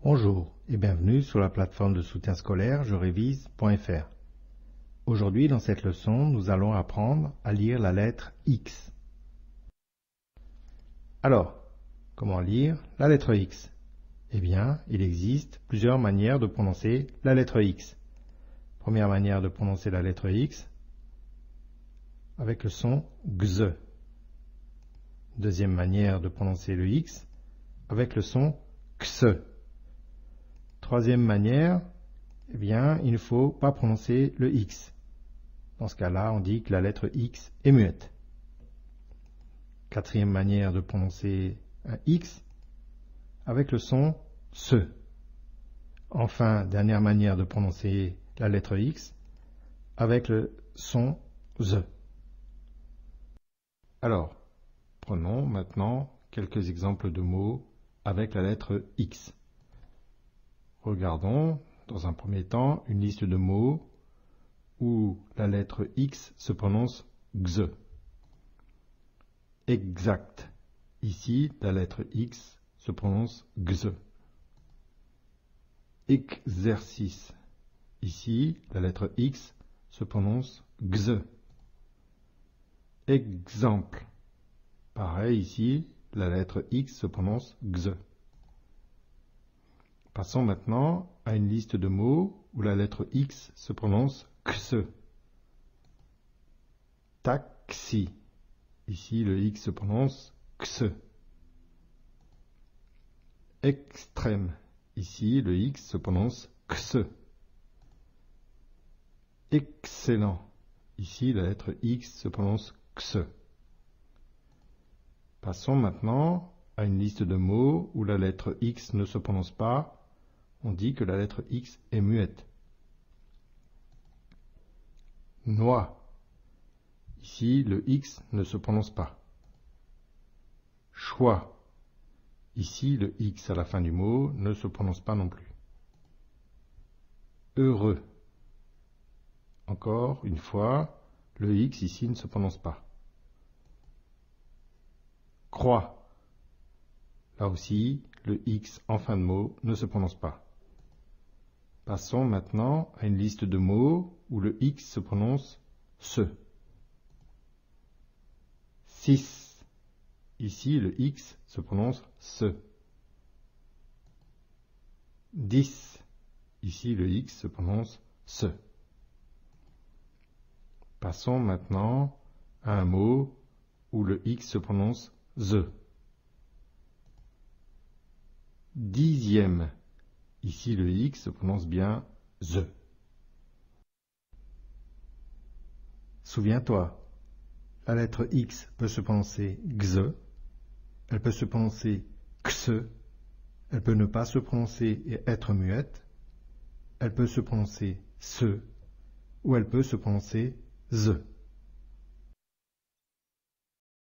Bonjour et bienvenue sur la plateforme de soutien scolaire jerévise.fr. Aujourd'hui, dans cette leçon, nous allons apprendre à lire la lettre X. Alors, comment lire la lettre X? Eh bien, il existe plusieurs manières de prononcer la lettre X. Première manière de prononcer la lettre X avec le son X. Deuxième manière de prononcer le X avec le son X. Troisième manière, eh bien, il ne faut pas prononcer le X. Dans ce cas-là, on dit que la lettre X est muette. Quatrième manière de prononcer un X avec le son SE. Enfin, dernière manière de prononcer la lettre X avec le son ZE. Alors, prenons maintenant quelques exemples de mots avec la lettre X. Regardons, dans un premier temps, une liste de mots où la lettre X se prononce X. Exact. Ici, la lettre X se prononce X. Exercice. Ici, la lettre X se prononce X. Exemple. Pareil, ici, la lettre X se prononce X. Passons maintenant à une liste de mots où la lettre X se prononce X. Taxi. Ici, le X se prononce X. Extrême. Ici, le X se prononce X. Excellent. Ici, la lettre X se prononce X. Passons maintenant à une liste de mots où la lettre X ne se prononce pas. On dit que la lettre X est muette. Noix. Ici, le X ne se prononce pas. Choix. Ici, le X à la fin du mot ne se prononce pas non plus. Heureux. Encore une fois, le X ici ne se prononce pas. Croix. Là aussi, le X en fin de mot ne se prononce pas. Passons maintenant à une liste de mots où le X se prononce SE. 6. Ici, le X se prononce SE. 10. Ici, le X se prononce SE. Passons maintenant à un mot où le X se prononce ZE. Dixième. Ici, le X se prononce bien ZE. Souviens-toi, la lettre X peut se prononcer XE, elle peut se prononcer XE, elle peut ne pas se prononcer et être muette, elle peut se prononcer SE, ou elle peut se prononcer ZE.